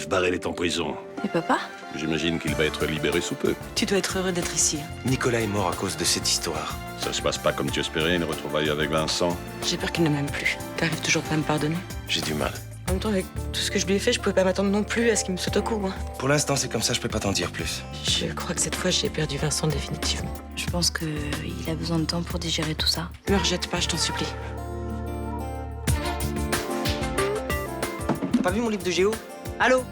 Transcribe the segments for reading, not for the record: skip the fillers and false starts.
Yves Barrel est en prison. Et papa? J'imagine qu'il va être libéré sous peu. Tu dois être heureux d'être ici. Nicolas est mort à cause de cette histoire. Ça se passe pas comme tu espérais, une retrouvaille avec Vincent. J'ai peur qu'il ne m'aime plus. T'arrives toujours pas à me pardonner? J'ai du mal. En même temps, avec tout ce que je lui ai fait, je pouvais pas m'attendre non plus à ce qu'il me saute au cou. Hein. Pour l'instant, c'est comme ça, je peux pas t'en dire plus. Je crois que cette fois, j'ai perdu Vincent définitivement. Je pense qu'il a besoin de temps pour digérer tout ça. Me rejette pas, je t'en supplie. T'as pas vu mon livre de géo? Allô?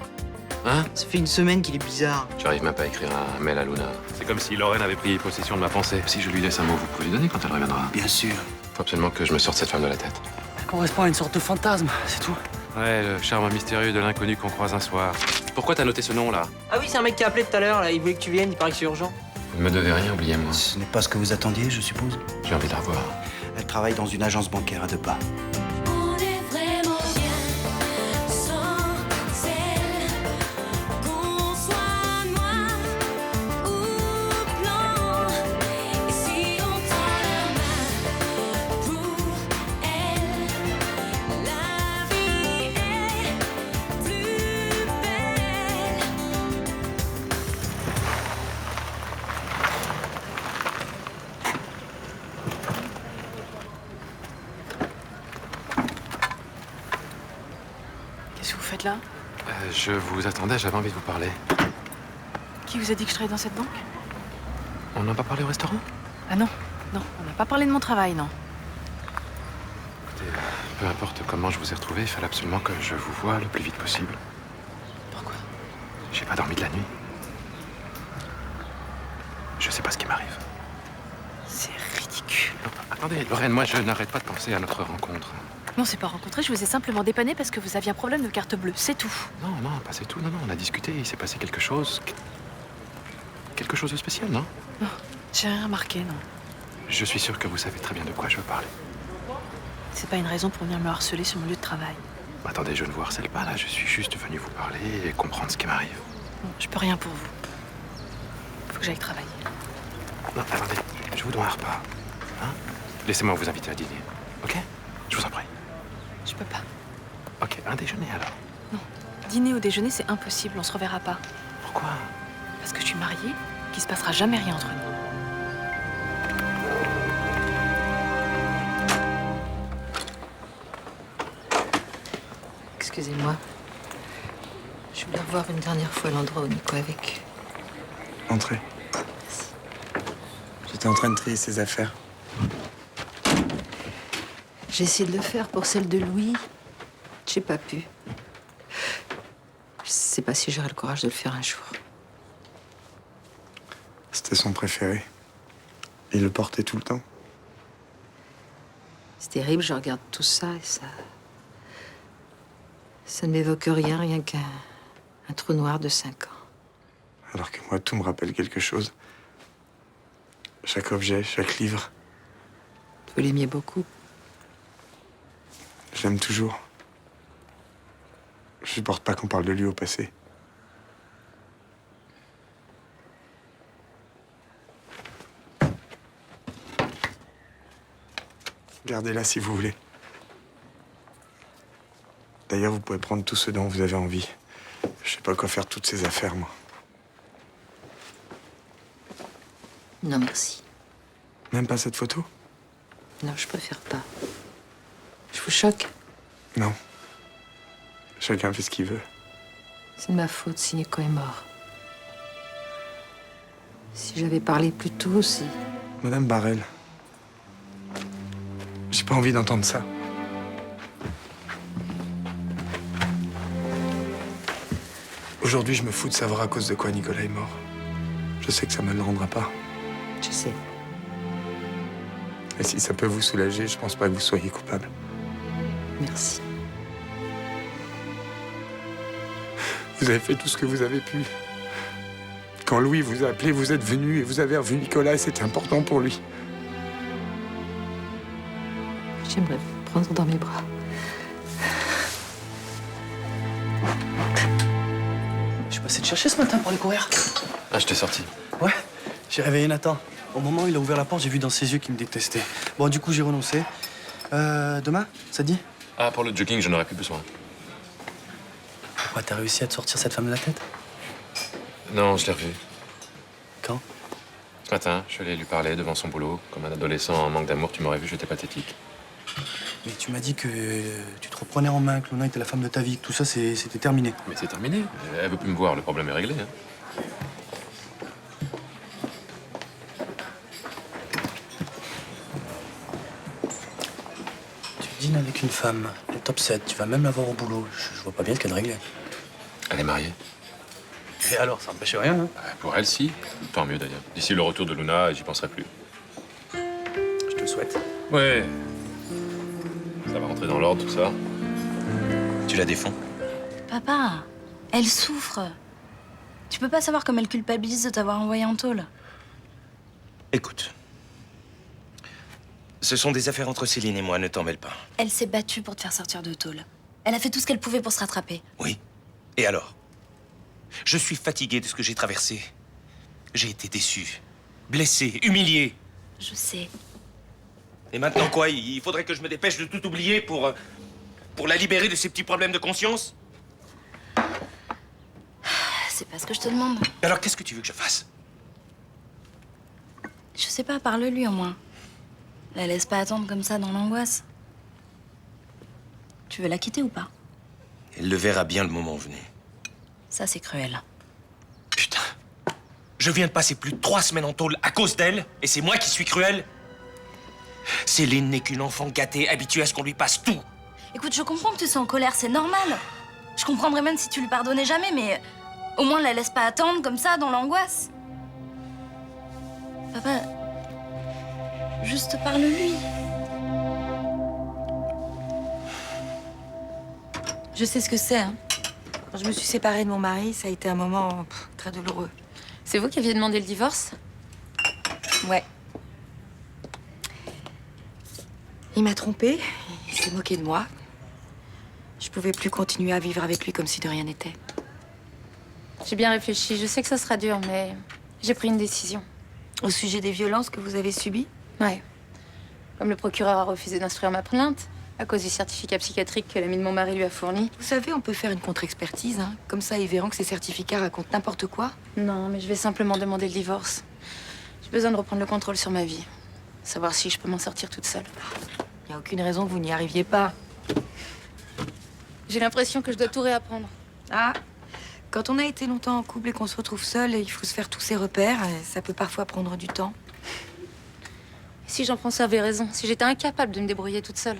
Hein? Ça fait une semaine qu'il est bizarre. Tu arrives même pas à écrire un mail à Luna. C'est comme si Lorraine avait pris possession de ma pensée. Si je lui laisse un mot, vous pouvez lui donner quand elle reviendra. Bien sûr. Faut absolument que je me sorte cette femme de la tête. Elle correspond à une sorte de fantasme, c'est tout. Ouais, le charme mystérieux de l'inconnu qu'on croise un soir. Pourquoi t'as noté ce nom, là? Ah oui, c'est un mec qui a appelé tout à l'heure, là. Il voulait que tu viennes, il paraît que c'est urgent. Vous ne me devez rien, oubliez-moi. Ce n'est pas ce que vous attendiez, je suppose. J'ai envie de la revoir. Elle travaille dans une agence bancaire à 2 pas. On est vraiment bien sans elle. Qu'on soit noir ou blanc. Et si on tend la main pour elle, la vie est plus belle. Qu'est-ce que vous faites là? Je vous attendais, j'avais envie de vous parler. Qui vous a dit que je travaillais dans cette banque? On n'a pas parlé au restaurant? Ah non, non, on n'a pas parlé de mon travail, non. Écoutez, peu importe comment je vous ai retrouvé, il fallait absolument que je vous voie le plus vite possible. Pourquoi? J'ai pas dormi de la nuit. Je sais pas ce qui m'arrive. C'est ridicule. Attendez, Lorraine, moi je n'arrête pas de penser à notre rencontre. Non, c'est pas rencontré, je vous ai simplement dépanné parce que vous aviez un problème de carte bleue, c'est tout. Non, non, pas c'est tout. Non, non, on a discuté, il s'est passé quelque chose. Quelque chose de spécial, non? Non, j'ai rien remarqué, non. Je suis sûr que vous savez très bien de quoi je veux parler. C'est pas une raison pour venir me harceler sur mon lieu de travail. Attendez, je ne vous harcèle pas là, je suis juste venu vous parler et comprendre ce qui m'arrive. Non, je peux rien pour vous. Faut que j'aille travailler. Non, attendez, je vous dois un repas. Hein? Laissez-moi vous inviter à dîner, ok? Je vous en prie. Je peux pas. Ok, un déjeuner alors. Non, dîner ou déjeuner, c'est impossible, on se reverra pas. Pourquoi? Parce que je suis mariée, qu'il se passera jamais rien entre nous. Excusez-moi. Je voulais revoir une dernière fois l'endroit où Nico a vécu. Entrez. J'étais en train de trier ses affaires. J'ai essayé de le faire pour celle de Louis. J'ai pas pu. Je sais pas si j'aurai le courage de le faire un jour. C'était son préféré. Il le portait tout le temps. C'est terrible, je regarde tout ça et ça. Ça ne m'évoque rien, rien qu'un trou noir de 5 ans. Alors que moi, tout me rappelle quelque chose. Chaque objet, chaque livre. Vous l'aimiez beaucoup. Je l'aime toujours. Je supporte pas qu'on parle de lui au passé. Gardez-la si vous voulez. D'ailleurs, vous pouvez prendre tout ce dont vous avez envie. Je sais pas quoi faire de toutes ces affaires, moi. Non, merci. Même pas cette photo? Non, je préfère pas. Je vous choque. Non. Chacun fait ce qu'il veut. C'est de ma faute si Nico est mort. Si j'avais parlé plus tôt, si... Madame Barrel. J'ai pas envie d'entendre ça. Aujourd'hui, je me fous de savoir à cause de quoi Nicolas est mort. Je sais que ça me le rendra pas. Je sais. Et si ça peut vous soulager, je pense pas que vous soyez coupable. Merci. Vous avez fait tout ce que vous avez pu. Quand Louis vous a appelé, vous êtes venu et vous avez revu Nicolas et c'était important pour lui. J'aimerais vous prendre dans mes bras. Je suis passé te chercher ce matin pour aller courir. Ah, je t'ai sorti. Ouais, j'ai réveillé Nathan. Au moment où il a ouvert la porte, j'ai vu dans ses yeux qu'il me détestait. Bon, du coup, j'ai renoncé. Demain, ça te dit? Ah, pour le jogging, j'en aurais plus besoin. Quoi, t'as réussi à te sortir cette femme de la tête? Non, je l'ai revu. Quand? Ce matin, je suis allé lui parler devant son boulot. Comme un adolescent en manque d'amour, tu m'aurais vu, j'étais pathétique. Mais tu m'as dit que tu te reprenais en main, que Luna était la femme de ta vie, que tout ça, c'était terminé. Mais c'est terminé. Elle veut plus me voir, le problème est réglé. Hein. Tu dînes avec une femme, le top 7, tu vas même la voir au boulot. Je vois pas bien ce qu'elle réglait. Elle est mariée. Et alors, ça empêche rien, hein? Pour elle, si. Tant mieux d'ailleurs. D'ici le retour de Luna, j'y penserai plus. Je te le souhaite. Ouais. Ça va rentrer dans l'ordre, tout ça. Tu la défends? Papa, elle souffre. Tu peux pas savoir comme elle culpabilise de t'avoir envoyé en tôle. Écoute. Ce sont des affaires entre Céline et moi, ne t'en mêle pas. Elle s'est battue pour te faire sortir de tôle. Elle a fait tout ce qu'elle pouvait pour se rattraper. Oui. Et alors? Je suis fatigué de ce que j'ai traversé. J'ai été déçu, blessé, humilié. Je sais. Et maintenant quoi? Il faudrait que je me dépêche de tout oublier pour la libérer de ses petits problèmes de conscience? C'est pas ce que je te demande. Alors qu'est-ce que tu veux que je fasse? Je sais pas, parle-lui au moins. La laisse pas attendre comme ça dans l'angoisse. Tu veux la quitter ou pas? Elle le verra bien le moment venu. Ça, c'est cruel. Putain. Je viens de passer plus de 3 semaines en tôle à cause d'elle, et c'est moi qui suis cruel? Céline n'est qu'une enfant gâtée, habituée à ce qu'on lui passe tout. Écoute, je comprends que tu sois en colère, c'est normal. Je comprendrais même si tu lui pardonnais jamais, mais au moins la laisse pas attendre comme ça dans l'angoisse. Papa, juste parle-lui. Je sais ce que c'est, hein. Quand je me suis séparée de mon mari, ça a été un moment très douloureux. C'est vous qui aviez demandé le divorce? Ouais. Il m'a trompée, il s'est moqué de moi. Je pouvais plus continuer à vivre avec lui comme si de rien n'était. J'ai bien réfléchi. Je sais que ça sera dur, mais j'ai pris une décision. Au sujet des violences que vous avez subies? Ouais. Comme le procureur a refusé d'instruire ma plainte, à cause du certificat psychiatrique que l'ami de mon mari lui a fourni. Vous savez, on peut faire une contre-expertise, hein. Comme ça, ils verront que ces certificats racontent n'importe quoi. Non, mais je vais simplement demander le divorce. J'ai besoin de reprendre le contrôle sur ma vie. Savoir si je peux m'en sortir toute seule. Il n'y a aucune raison que vous n'y arriviez pas. J'ai l'impression que je dois tout réapprendre. Ah, quand on a été longtemps en couple et qu'on se retrouve seul, il faut se faire tous ses repères. Et ça peut parfois prendre du temps. Si Jean-François avait raison, si j'étais incapable de me débrouiller toute seule.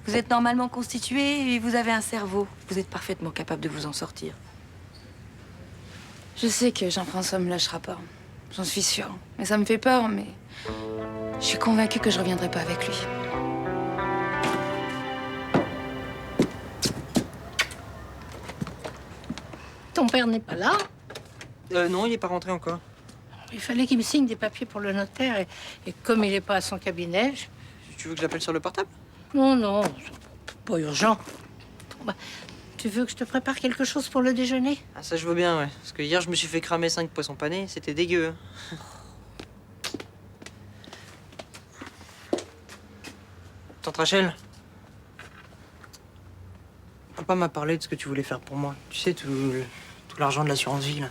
Vous êtes normalement constitué et vous avez un cerveau. Vous êtes parfaitement capable de vous en sortir. Je sais que Jean-François me lâchera pas. J'en suis sûre. Mais ça me fait peur, mais je suis convaincue que je reviendrai pas avec lui. Ton père n'est pas là? Non, il n'est pas rentré encore. Il fallait qu'il me signe des papiers pour le notaire. Et comme il n'est pas à son cabinet... Tu veux que je l'appelle sur le portable? Non, non, pas urgent. Bon, bah, tu veux que je te prépare quelque chose pour le déjeuner? Ah, ça, je veux bien, ouais. Parce que hier, je me suis fait cramer 5 poissons panés. C'était dégueu. Tante Rachel? Papa m'a parlé de ce que tu voulais faire pour moi. Tu sais, tout l'argent de l'assurance vie, là.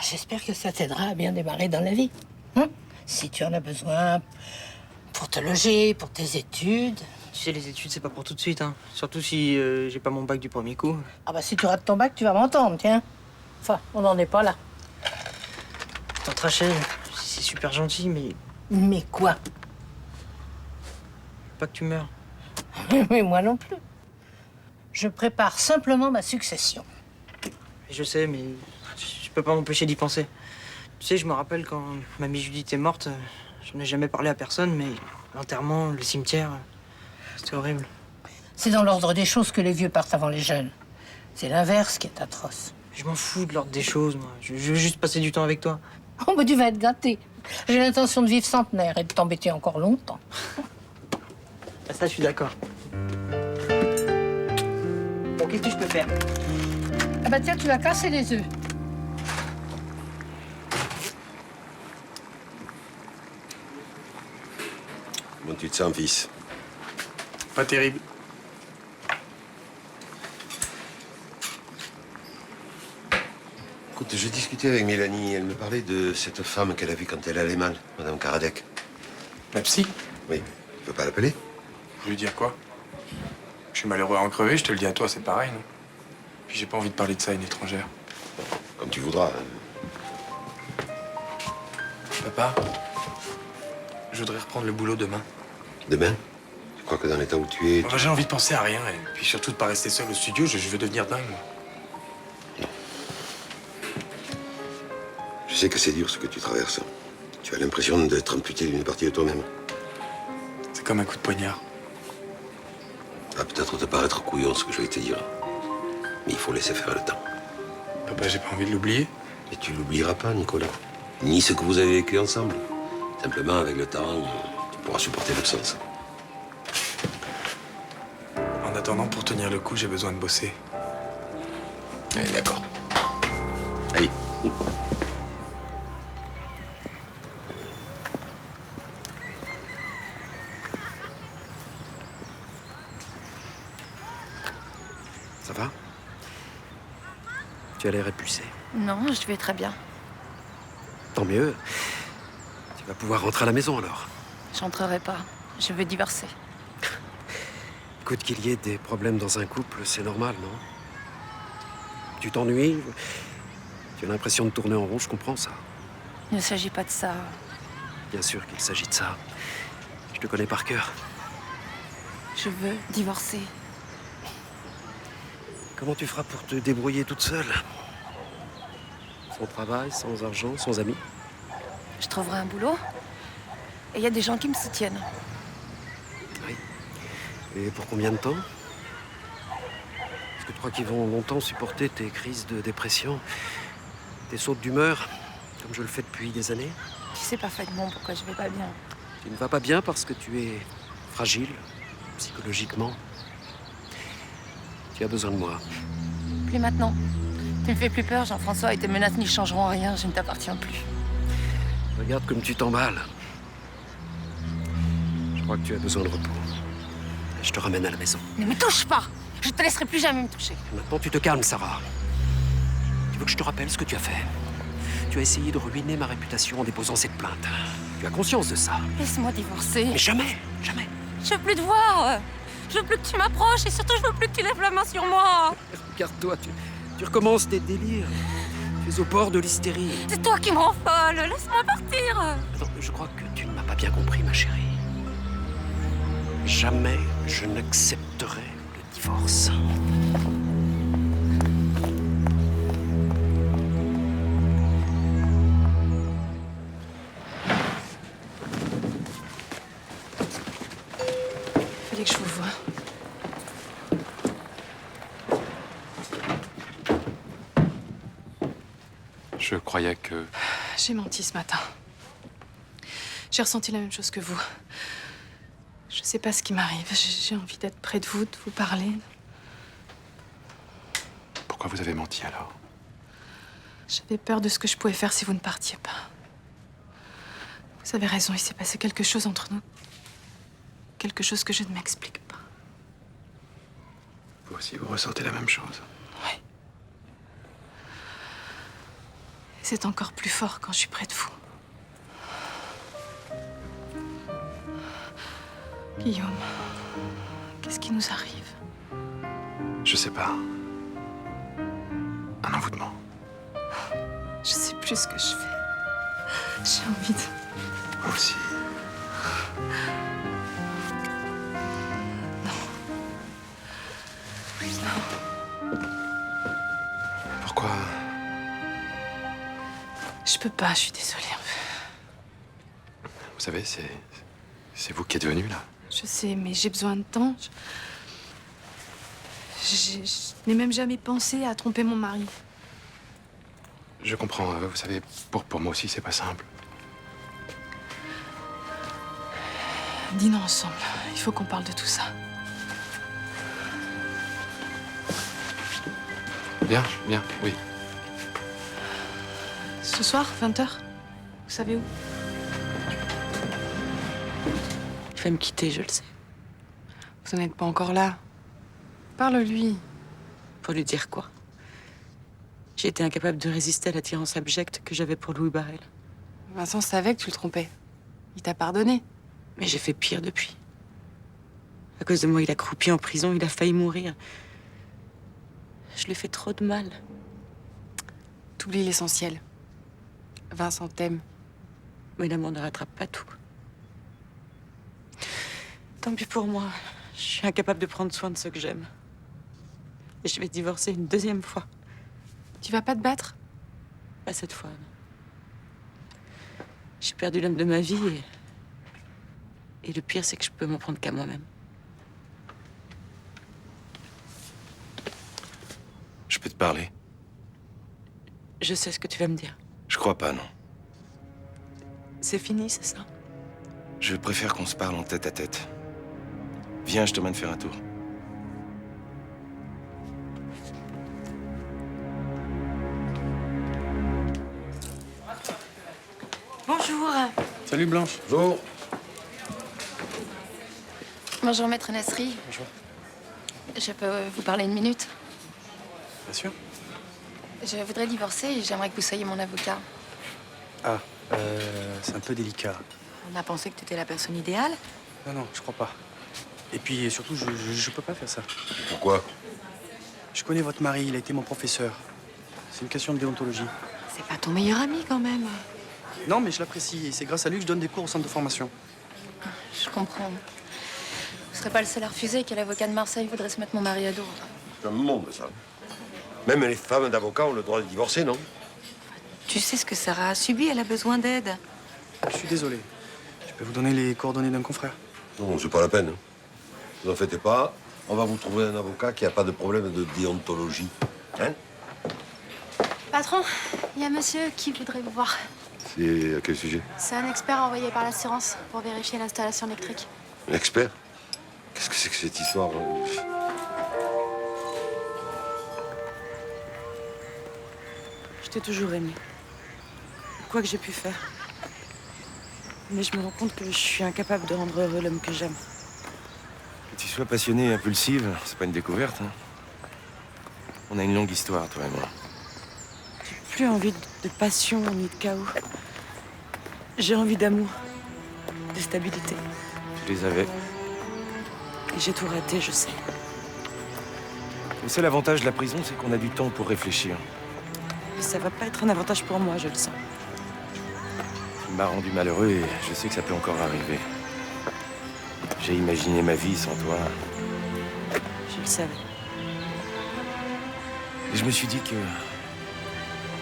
J'espère que ça t'aidera à bien démarrer dans la vie. Hein? Si tu en as besoin pour te loger, pour tes études. Tu sais, les études, c'est pas pour tout de suite, hein. Surtout si j'ai pas mon bac du premier coup. Ah bah si tu rates ton bac, tu vas m'entendre, tiens. Enfin, on n'en est pas là. Tante Rachel, c'est super gentil, mais... Mais quoi? Pas que tu meurs. Mais moi non plus. Je prépare simplement ma succession. Je sais, mais je peux pas m'empêcher d'y penser. Tu sais, je me rappelle quand mamie Judith est morte, j'en ai jamais parlé à personne, mais l'enterrement, le cimetière, c'était horrible. C'est dans l'ordre des choses que les vieux partent avant les jeunes. C'est l'inverse qui est atroce. Je m'en fous de l'ordre des choses, moi. Je veux juste passer du temps avec toi. Oh, bah tu vas être gâté. J'ai l'intention de vivre centenaire et de t'embêter encore longtemps. Ah, ça, je suis d'accord. Bon, qu'est-ce que je peux faire? Ah bah tiens, tu vas casser les œufs. Comment tu te sens, fils? Pas terrible. Écoute, j'ai discuté avec Mélanie. Elle me parlait de cette femme qu'elle a vue quand elle allait mal, Madame Karadec. La psy? Oui. Tu veux pas l'appeler? Je lui dire quoi? Je suis malheureux à en crever, je te le dis à toi, c'est pareil, non? Puis j'ai pas envie de parler de ça à une étrangère. Comme tu voudras. Papa, je voudrais reprendre le boulot demain. Demain? Je crois que dans l'état où tu es... Enfin, j'ai envie de penser à rien, et puis surtout de pas rester seul au studio, je vais devenir dingue. moi. Je sais que c'est dur ce que tu traverses. Tu as l'impression d'être amputé d'une partie de toi-même. C'est comme un coup de poignard. Ça va peut-être te paraître couillon ce que je vais te dire. Mais il faut laisser faire le temps. Papa, j'ai pas envie de l'oublier. Et tu l'oublieras pas, Nicolas. Ni ce que vous avez vécu ensemble. Simplement, avec le temps, tu pourras supporter l'absence. En attendant, pour tenir le coup, j'ai besoin de bosser. Allez, d'accord. Allez. Ça va? Tu as l'air épuisé. Non, je vais très bien. Tant mieux. Tu vas pouvoir rentrer à la maison alors. J'entrerai pas. Je veux divorcer. Écoute, qu'il y ait des problèmes dans un couple, c'est normal, non? Tu t'ennuies? Tu as l'impression de tourner en rond, je comprends ça. Il ne s'agit pas de ça. Bien sûr qu'il s'agit de ça. Je te connais par cœur. Je veux divorcer. Comment tu feras pour te débrouiller toute seule? Sans travail, sans argent, sans amis? Je trouverai un boulot. Et il y a des gens qui me soutiennent. Oui. Et pour combien de temps? Est-ce que tu crois qu'ils vont longtemps supporter tes crises de dépression, tes sautes d'humeur, comme je le fais depuis des années? Tu sais parfaitement pourquoi je vais pas bien. Tu ne vas pas bien parce que tu es fragile, psychologiquement. Tu as besoin de moi. Plus maintenant. Tu me fais plus peur, Jean-François, et tes menaces n'y changeront rien. Je ne t'appartiens plus. Regarde comme tu t'emballes. Je crois que tu as besoin de repos. Je te ramène à la maison. Ne me touche pas! Je te laisserai plus jamais me toucher. Maintenant, tu te calmes, Sarah. Tu veux que je te rappelle ce que tu as fait? Tu as essayé de ruiner ma réputation en déposant cette plainte. Tu as conscience de ça? Laisse-moi divorcer. Mais jamais, jamais. Je veux plus te voir. Je veux plus que tu m'approches et surtout, je veux plus que tu lèves la main sur moi. Regarde-toi, tu recommences tes délires. Tu es au bord de l'hystérie. C'est toi qui me rends folle. Laisse-moi partir. Attends, je crois que tu ne m'as pas bien compris, ma chérie. Jamais je n'accepterai le divorce. Fallait que je vous voie. Je croyais que... J'ai menti ce matin. J'ai ressenti la même chose que vous. Je sais pas ce qui m'arrive. J'ai envie d'être près de vous parler. Pourquoi vous avez menti alors? J'avais peur de ce que je pouvais faire si vous ne partiez pas. Vous avez raison, il s'est passé quelque chose entre nous. Quelque chose que je ne m'explique pas. Vous aussi, vous ressentez la même chose. Oui. C'est encore plus fort quand je suis près de vous. Guillaume, qu'est-ce qui nous arrive? Je sais pas. Un envoûtement. Je sais plus ce que je fais. J'ai envie de... Moi aussi. Pourquoi? Je peux pas, je suis désolée. Vous savez, c'est vous qui êtes venu là. Je sais, mais j'ai besoin de temps. Je n'ai même jamais pensé à tromper mon mari. Je comprends. Vous savez, pour moi aussi, c'est pas simple. Dînons ensemble. Il faut qu'on parle de tout ça. Bien, bien, oui. Ce soir, 20h. Vous savez où? Il va me quitter, je le sais. Vous n'êtes pas encore là. Parle-lui. Faut lui dire quoi? J'ai été incapable de résister à l'attirance abjecte que j'avais pour Louis Barrel. Vincent savait que tu le trompais. Il t'a pardonné. Mais j'ai fait pire depuis. À cause de moi, il a croupi en prison, il a failli mourir. Je lui ai fait trop de mal. T'oublies l'essentiel. Vincent t'aime. Mais l'amour ne rattrape pas tout. Tant pis pour moi. Je suis incapable de prendre soin de ceux que j'aime. Et je vais divorcer une deuxième fois. Tu vas pas te battre? Pas cette fois, non. J'ai perdu l'homme de ma vie et le pire, c'est que je peux m'en prendre qu'à moi-même. Je peux te parler? Je sais ce que tu vas me dire. Je crois pas, non. C'est fini, c'est ça? Je préfère qu'on se parle en tête à tête. Viens, je t'emmène faire un tour. Bonjour. Salut Blanche. Bonjour. Bonjour, maître Nasri. Bonjour. Je peux vous parler une minute? Bien sûr. Je voudrais divorcer et j'aimerais que vous soyez mon avocat. Ah, c'est un peu délicat. On a pensé que tu étais la personne idéale. Non, non, je crois pas. Et puis surtout, je peux pas faire ça. Pourquoi? Je connais votre mari, il a été mon professeur. C'est une question de déontologie. C'est pas ton meilleur ami quand même. Non, mais je l'apprécie et c'est grâce à lui que je donne des cours au centre de formation. Je comprends. Vous serez pas le seul à refuser quel avocat de Marseille voudrait se mettre mon mari à dos. C'est un monde, ça. Même les femmes d'avocats ont le droit de divorcer, non? Tu sais ce que Sarah a subi, elle a besoin d'aide. Je suis désolé. Je peux vous donner les coordonnées d'un confrère? Non, c'est pas la peine. Ne vous en faites pas. On va vous trouver un avocat qui n'a pas de problème de déontologie. Hein? Patron, il y a monsieur qui voudrait vous voir. C'est à quel sujet? C'est un expert envoyé par l'assurance pour vérifier l'installation électrique. Un expert? Qu'est-ce que c'est que cette histoire? Je t'ai toujours aimé. Quoi que j'ai pu faire. Mais je me rends compte que je suis incapable de rendre heureux l'homme que j'aime. Que tu sois passionnée et impulsive, c'est pas une découverte. Hein. On a une longue histoire, toi et moi. J'ai plus envie de passion ni de chaos. J'ai envie d'amour, de stabilité. Tu les avais. Et j'ai tout raté, je sais. Le seul avantage de la prison, c'est qu'on a du temps pour réfléchir. Mais ça va pas être un avantage pour moi, je le sens. Tu m'as rendu malheureux et je sais que ça peut encore arriver. J'ai imaginé ma vie sans toi. Je le savais. Et je me suis dit que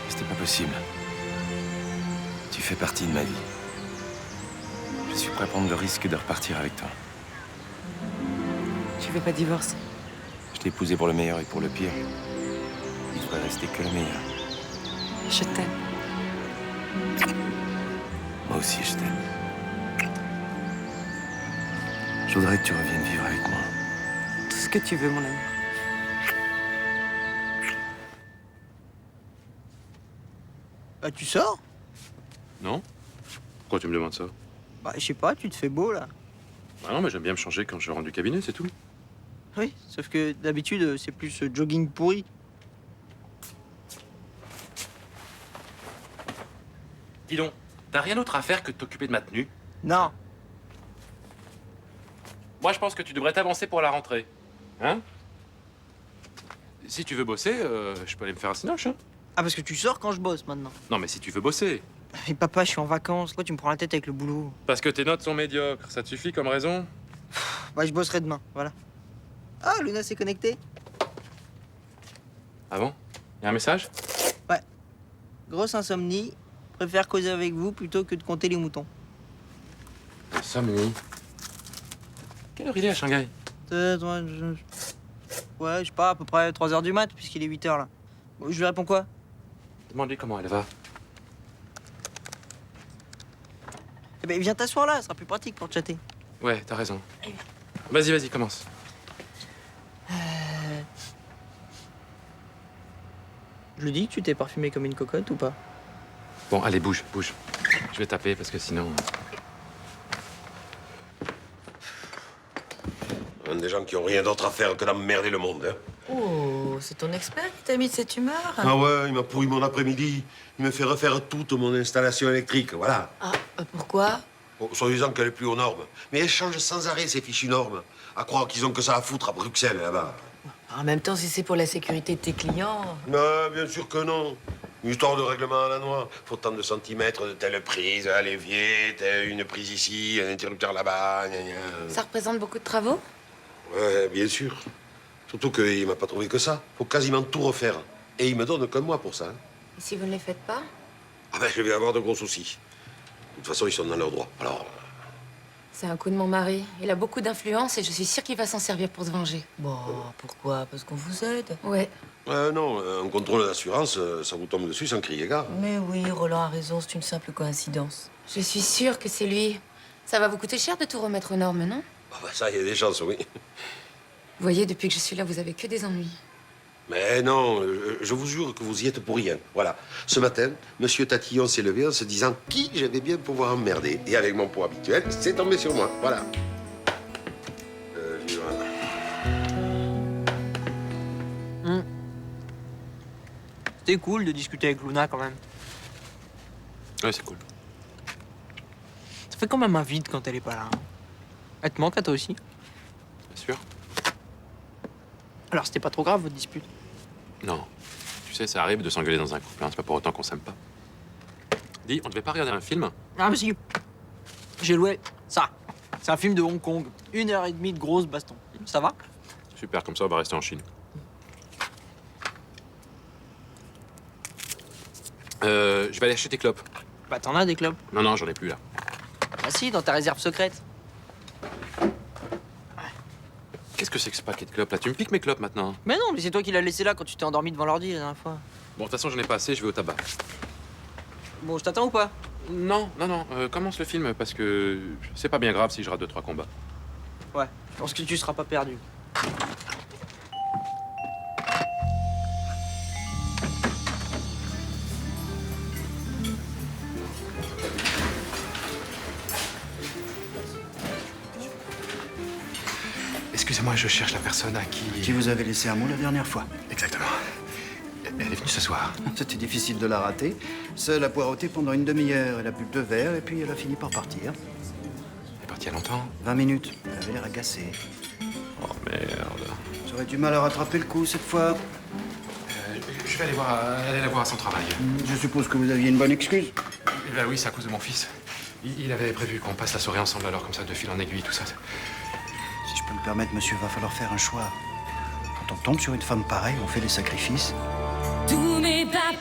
c'était pas possible. Tu fais partie de ma vie. Je suis prêt à prendre le risque de repartir avec toi. Tu veux pas divorcer? Je t'ai épousé pour le meilleur et pour le pire. Il devrait rester que le meilleur. Je t'aime. Moi aussi, je t'aime. Je voudrais que tu reviennes vivre avec moi. Tout ce que tu veux, mon amour. Bah, tu sors? Non? Pourquoi tu me demandes ça? Bah, je sais pas, tu te fais beau, là. Ah non, mais j'aime bien me changer quand je rentre du cabinet, c'est tout. Oui, sauf que d'habitude, c'est plus jogging pourri. Dis donc, t'as rien d'autre à faire que de t'occuper de ma tenue? Non. Moi, je pense que tu devrais t'avancer pour la rentrée. Hein? Si tu veux bosser, je peux aller me faire un cinoche, hein? Ah, parce que tu sors quand je bosse, maintenant. Non, mais si tu veux bosser. Mais papa, je suis en vacances. Pourquoi tu me prends la tête avec le boulot? Parce que tes notes sont médiocres, ça te suffit comme raison? Bah, je bosserai demain, voilà. Ah, Luna s'est connectée. Ah bon? Y a un message? Ouais. Grosse insomnie. Préfère causer avec vous plutôt que de compter les moutons. Insomnie. Quelle heure il est à Shanghai? Ouais, je sais pas, à peu près 3 h du mat, puisqu'il est 8 h là. Bon, je lui réponds quoi? Demande-lui comment elle va. Eh ben, viens t'asseoir là, ce sera plus pratique pour chatter. Ouais, t'as raison. Vas-y, vas-y, commence. Je lui dis que tu t'es parfumé comme une cocotte ou pas? Bon, allez, bouge, bouge. Je vais taper parce que sinon... Des gens qui ont rien d'autre à faire que d'emmerder le monde, hein. Oh, c'est ton expert qui t'a mis de cette humeur? Ah ouais, il m'a pourri mon après-midi. Il me fait refaire toute mon installation électrique, voilà. Ah, pourquoi? Bon, soi-disant qu'elle est plus aux normes. Mais elle change sans arrêt ces fichues normes. À croire qu'ils ont que ça à foutre à Bruxelles, là-bas. En même temps, si c'est pour la sécurité de tes clients... Non, bien sûr que non. Une histoire de règlement à la noix. Faut tant de centimètres de telle prise, un l'évier, une prise ici, un interrupteur là-bas, gna gna. Ça représente beaucoup de travaux? Ouais, bien sûr. Surtout qu'il m'a pas trouvé que ça. Faut quasiment tout refaire. Et il me donne qu'un mois pour ça. Hein. Et si vous ne les faites pas? Ah ben, je vais avoir de gros soucis. De toute façon, ils sont dans leur droit. Alors... C'est un coup de mon mari. Il a beaucoup d'influence et je suis sûre qu'il va s'en servir pour se venger. Bon, pourquoi? Parce qu'on vous aide? Ouais. Non, un contrôle d'assurance, ça vous tombe dessus sans crier gare. Mais oui, Roland a raison, c'est une simple coïncidence. Je suis sûre que c'est lui. Ça va vous coûter cher de tout remettre aux normes, non? Ah ben ça, il y a des chances, oui. Vous voyez, depuis que je suis là, vous avez que des ennuis. Mais non, je vous jure que vous y êtes pour rien. Voilà. Ce matin, Monsieur Tatillon s'est levé en se disant qui je vais bien pouvoir emmerder. Et avec mon poids habituel, c'est tombé sur moi. Voilà. C'était cool de discuter avec Luna quand même. Ouais, c'est cool. Ça fait quand même un vide quand elle est pas là. Hein. Elle te manque à toi aussi? Bien sûr. Alors c'était pas trop grave votre dispute? Non. Tu sais, ça arrive de s'engueuler dans un couple, hein. C'est pas pour autant qu'on s'aime pas. Dis, on devait pas regarder un film? Ah mais si. J'ai loué ça. C'est un film de Hong Kong. 1h30 de grosses bastons. Ça va? Super, comme ça on va rester en Chine. Je vais aller acheter tes clopes. Bah t'en as des clopes? Non, non, j'en ai plus là. Bah si, dans ta réserve secrète. Qu'est-ce que c'est que ce paquet de clopes là? Tu me piques mes clopes maintenant? Mais non, mais c'est toi qui l'as laissé là quand tu t'es endormi devant l'ordi la dernière fois. Bon, de toute façon, j'en ai pas assez, je vais au tabac. Bon, je t'attends ou pas? Non, non, non, commence le film parce que c'est pas bien grave si je rate 2-3 combats. Ouais, je pense que tu seras pas perdu. Excusez-moi, je cherche la personne à qui... Qui vous avez laissé un mot la dernière fois. Exactement. Elle est venue ce soir. C'était difficile de la rater. Seule a poireauté pendant une demi-heure. Elle a bu 2 verres et puis elle a fini par partir. Elle est partie il y a longtemps. 20 minutes. Elle avait l'air agacée. Oh merde. J'aurais du mal à rattraper le coup cette fois. Je vais aller la voir à son travail. Je suppose que vous aviez une bonne excuse. Eh ben oui, c'est à cause de mon fils. Il avait prévu qu'on passe la soirée ensemble, alors comme ça, de fil en aiguille, tout ça. Si je peux me permettre, monsieur, va falloir faire un choix. Quand on tombe sur une femme pareille, on fait des sacrifices. Tout n'est pas